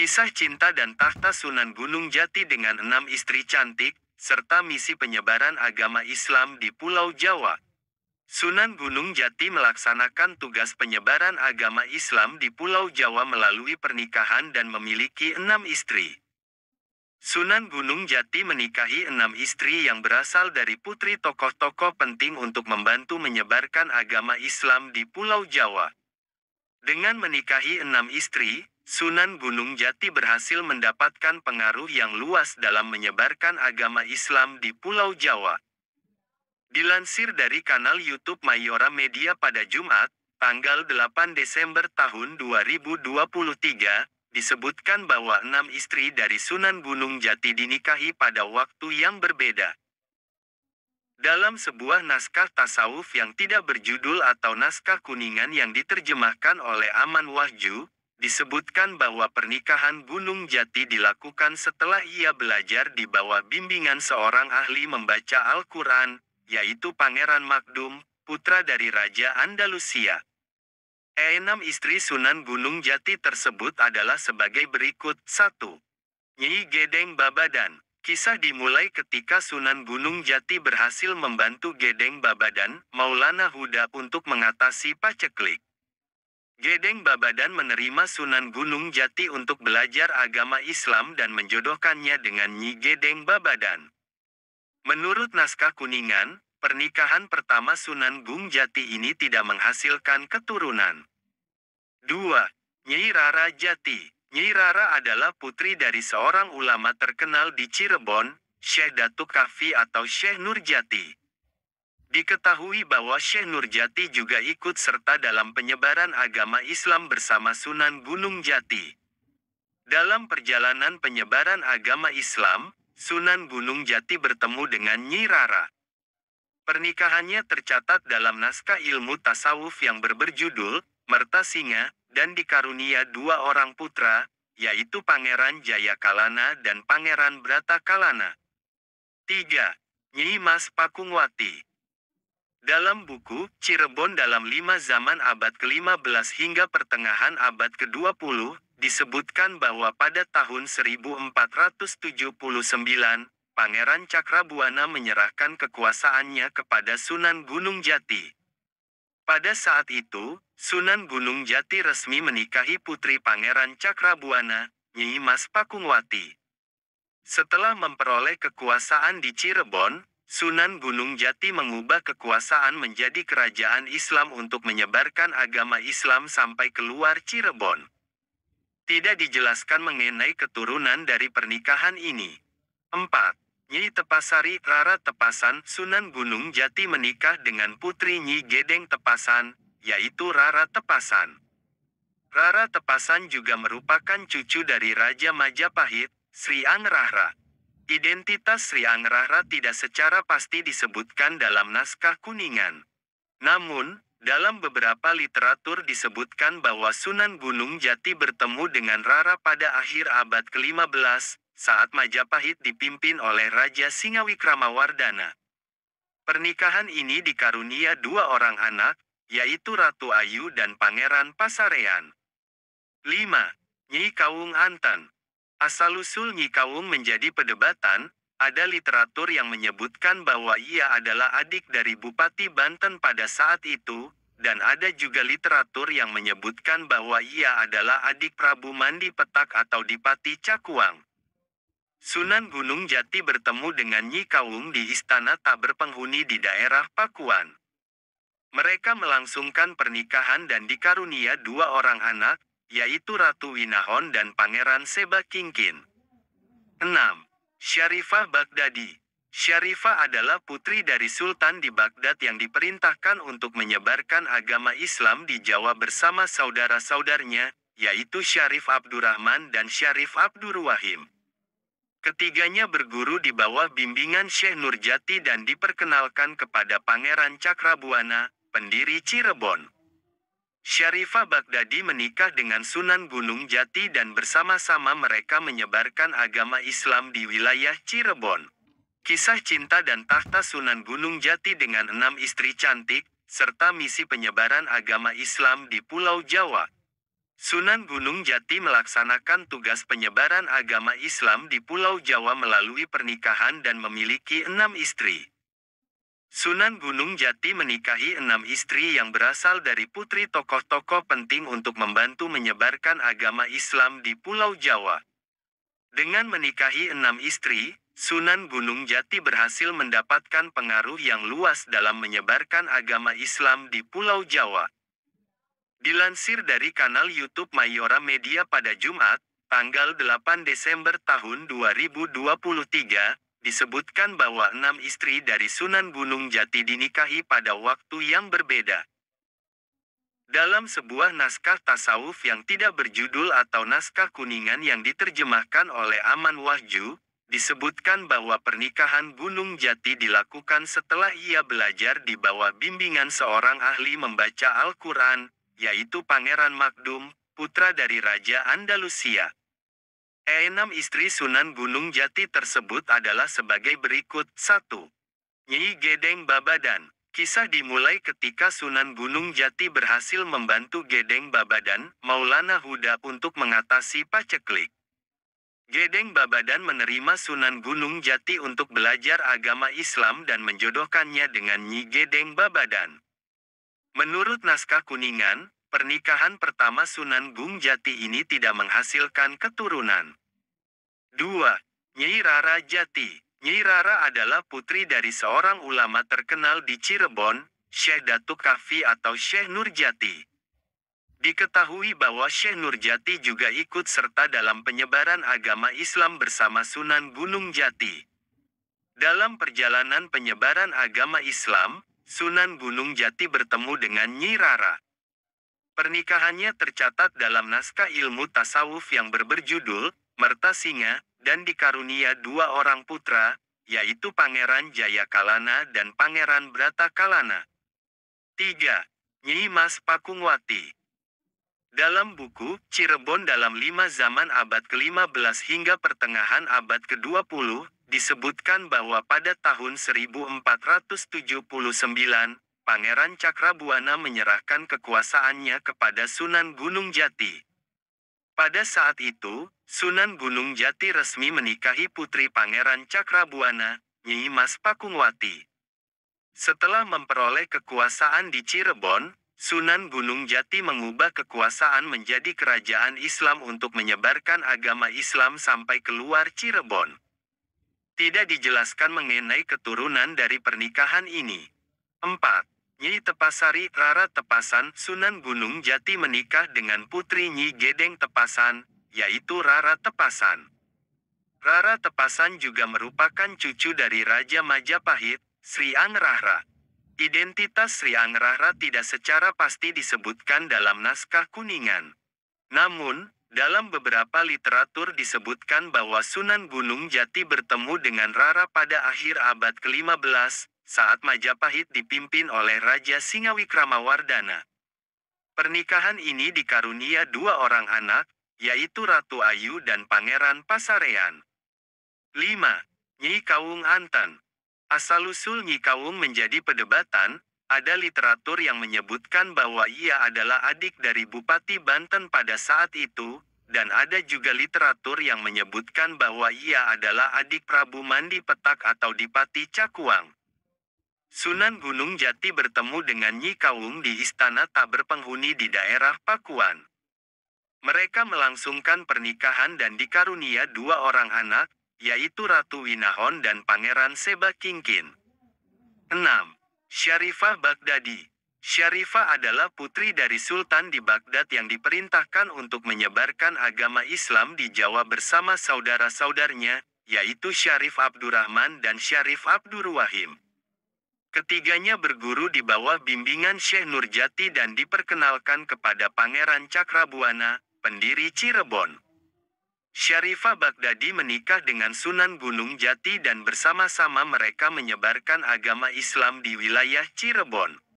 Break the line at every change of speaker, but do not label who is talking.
Kisah cinta dan tahta Sunan Gunung Jati dengan 6 istri cantik, serta misi penyebaran agama Islam di Pulau Jawa. Sunan Gunung Jati melaksanakan tugas penyebaran agama Islam di Pulau Jawa melalui pernikahan dan memiliki 6 istri. Sunan Gunung Jati menikahi 6 istri yang berasal dari putri tokoh-tokoh penting untuk membantu menyebarkan agama Islam di Pulau Jawa. Dengan menikahi 6 istri, Sunan Gunung Jati berhasil mendapatkan pengaruh yang luas dalam menyebarkan agama Islam di Pulau Jawa. Dilansir dari kanal YouTube Mayora Media pada Jumat, tanggal 8 Desember tahun 2023, disebutkan bahwa 6 istri dari Sunan Gunung Jati dinikahi pada waktu yang berbeda. Dalam sebuah naskah tasawuf yang tidak berjudul atau naskah kuningan yang diterjemahkan oleh Aman Wahju, disebutkan bahwa pernikahan Gunung Jati dilakukan setelah ia belajar di bawah bimbingan seorang ahli membaca Al-Quran, yaitu Pangeran Makdum, putra dari Raja Andalusia. 6 istri Sunan Gunung Jati tersebut adalah sebagai berikut. 1. Nyi Gedeng Babadan. Kisah dimulai ketika Sunan Gunung Jati berhasil membantu Gedeng Babadan, Maulana Huda untuk mengatasi paceklik. Gedeng Babadan menerima Sunan Gunung Jati untuk belajar agama Islam dan menjodohkannya dengan Nyi Gedeng Babadan. Menurut naskah kuningan, pernikahan pertama Sunan Gunung Jati ini tidak menghasilkan keturunan. 2. Nyi Rara Jati. Nyi Rara adalah putri dari seorang ulama terkenal di Cirebon, Syekh Datuk Kahfi atau Syekh Nurjati. Diketahui bahwa Syekh Nurjati juga ikut serta dalam penyebaran agama Islam bersama Sunan Gunung Jati. Dalam perjalanan penyebaran agama Islam, Sunan Gunung Jati bertemu dengan Nyi Rara. Pernikahannya tercatat dalam naskah ilmu tasawuf yang berjudul Mertasinga, dan dikarunia 2 orang putra, yaitu Pangeran Jaya Kalana dan Pangeran Brata Kalana. 3. Nyi Mas Pakungwati. Dalam buku Cirebon dalam 5 zaman abad ke-15 hingga pertengahan abad ke-20, disebutkan bahwa pada tahun 1479, Pangeran Cakrabuana menyerahkan kekuasaannya kepada Sunan Gunung Jati. Pada saat itu, Sunan Gunung Jati resmi menikahi putri Pangeran Cakrabuana, Nyi Mas Pakungwati. Setelah memperoleh kekuasaan di Cirebon, Sunan Gunung Jati mengubah kekuasaan menjadi kerajaan Islam untuk menyebarkan agama Islam sampai keluar Cirebon. Tidak dijelaskan mengenai keturunan dari pernikahan ini. 4. Nyi Tepasari Rara Tepasan. Sunan Gunung Jati menikah dengan putri Nyi Gedeng Tepasan, yaitu Rara Tepasan. Rara Tepasan juga merupakan cucu dari Raja Majapahit, Sri Angrahra. Identitas Sri Angrahra tidak secara pasti disebutkan dalam naskah kuningan. Namun, dalam beberapa literatur disebutkan bahwa Sunan Gunung Jati bertemu dengan Rara pada akhir abad ke-15, saat Majapahit dipimpin oleh Raja Singawikramawardhana. Pernikahan ini dikarunia 2 orang anak, yaitu Ratu Ayu dan Pangeran Pasarean. 5. Nyi Kawung Anten. Asal-usul Nyi Kawung menjadi perdebatan. Ada literatur yang menyebutkan bahwa ia adalah adik dari Bupati Banten pada saat itu, dan ada juga literatur yang menyebutkan bahwa ia adalah adik Prabu Mandi Petak atau Dipati Cakuang. Sunan Gunung Jati bertemu dengan Nyi Kawung di istana tak berpenghuni di daerah Pakuan. Mereka melangsungkan pernikahan dan dikarunia 2 orang anak, yaitu Ratu Winahon dan Pangeran Seba Kingkin. 6. Syarifah Baghdadi. Syarifah adalah putri dari Sultan di Baghdad yang diperintahkan untuk menyebarkan agama Islam di Jawa bersama saudara-saudaranya, yaitu Syarif Abdurrahman dan Syarif Abdurwahim. Ketiganya berguru di bawah bimbingan Syekh Nurjati dan diperkenalkan kepada Pangeran Cakrabuana, pendiri Cirebon. Syarifah Baghdadi menikah dengan Sunan Gunung Jati dan bersama-sama mereka menyebarkan agama Islam di wilayah Cirebon. Kisah cinta dan tahta Sunan Gunung Jati dengan 6 istri cantik, serta misi penyebaran agama Islam di Pulau Jawa. Sunan Gunung Jati melaksanakan tugas penyebaran agama Islam di Pulau Jawa melalui pernikahan dan memiliki 6 istri. Sunan Gunung Jati menikahi 6 istri yang berasal dari putri tokoh-tokoh penting untuk membantu menyebarkan agama Islam di Pulau Jawa. Dengan menikahi 6 istri, Sunan Gunung Jati berhasil mendapatkan pengaruh yang luas dalam menyebarkan agama Islam di Pulau Jawa. Dilansir dari kanal YouTube Mayora Media pada Jumat, tanggal 8 Desember tahun 2023, disebutkan bahwa 6 istri dari Sunan Gunung Jati dinikahi pada waktu yang berbeda. Dalam sebuah naskah tasawuf yang tidak berjudul atau naskah kuningan yang diterjemahkan oleh Aman Wahju, disebutkan bahwa pernikahan Gunung Jati dilakukan setelah ia belajar di bawah bimbingan seorang ahli membaca Al-Quran, yaitu Pangeran Makdum, putra dari Raja Andalusia. 6 istri Sunan Gunung Jati tersebut adalah sebagai berikut. 1. Nyi Gedeng Babadan. Kisah dimulai ketika Sunan Gunung Jati berhasil membantu Gedeng Babadan, Maulana Huda untuk mengatasi paceklik. Gedeng Babadan menerima Sunan Gunung Jati untuk belajar agama Islam dan menjodohkannya dengan Nyi Gedeng Babadan. Menurut naskah kuningan, pernikahan pertama Sunan Gunung Jati ini tidak menghasilkan keturunan. 2. Nyi Rara Jati. Nyi Rara adalah putri dari seorang ulama terkenal di Cirebon, Syekh Datuk Kahfi atau Syekh Nurjati. Diketahui bahwa Syekh Nurjati juga ikut serta dalam penyebaran agama Islam bersama Sunan Gunung Jati. Dalam perjalanan penyebaran agama Islam, Sunan Gunung Jati bertemu dengan Nyi Rara. Pernikahannya tercatat dalam naskah ilmu tasawuf yang berjudul Mertasinga, dan dikarunia 2 orang putra, yaitu Pangeran Jayakalana dan Pangeran Bratakalana. 3. Nyi Mas Pakungwati. Dalam buku Cirebon dalam 5 zaman abad ke-15 hingga pertengahan abad ke-20, disebutkan bahwa pada tahun 1479, Pangeran Cakrabuana menyerahkan kekuasaannya kepada Sunan Gunung Jati. Pada saat itu, Sunan Gunung Jati resmi menikahi putri Pangeran Cakrabuana, Nyi Mas Pakungwati. Setelah memperoleh kekuasaan di Cirebon, Sunan Gunung Jati mengubah kekuasaan menjadi kerajaan Islam untuk menyebarkan agama Islam sampai keluar Cirebon. Tidak dijelaskan mengenai keturunan dari pernikahan ini. 4. Nyi Tepasari Rara Tepasan. Sunan Gunung Jati menikah dengan putri Nyi Gedeng Tepasan, yaitu Rara Tepasan. Rara Tepasan juga merupakan cucu dari Raja Majapahit, Sri Angrahra. Identitas Sri Angrahra tidak secara pasti disebutkan dalam naskah kuningan. Namun, dalam beberapa literatur disebutkan bahwa Sunan Gunung Jati bertemu dengan Rara pada akhir abad ke-15, saat Majapahit dipimpin oleh Raja Singawikramawardhana. Pernikahan ini dikarunia 2 orang anak, yaitu Ratu Ayu dan Pangeran Pasarean. 5. Nyi Kawung Anten. Asal-usul Nyi Kawung menjadi perdebatan. Ada literatur yang menyebutkan bahwa ia adalah adik dari Bupati Banten pada saat itu, dan ada juga literatur yang menyebutkan bahwa ia adalah adik Prabu Mandi Petak atau Dipati Cakuang. Sunan Gunung Jati bertemu dengan Nyi Kawung di istana tak berpenghuni di daerah Pakuan. Mereka melangsungkan pernikahan dan dikarunia 2 orang anak, yaitu Ratu Winahon dan Pangeran Seba Kingkin. 6. Syarifah Baghdadi. Syarifah adalah putri dari Sultan di Baghdad yang diperintahkan untuk menyebarkan agama Islam di Jawa bersama saudara-saudarnya, yaitu Syarif Abdurrahman dan Syarif Abdurwahim. Ketiganya berguru di bawah bimbingan Syekh Nurjati dan diperkenalkan kepada Pangeran Cakrabuana, pendiri Cirebon. Syarifah Baghdadi menikah dengan Sunan Gunung Jati dan bersama-sama mereka menyebarkan agama Islam di wilayah Cirebon.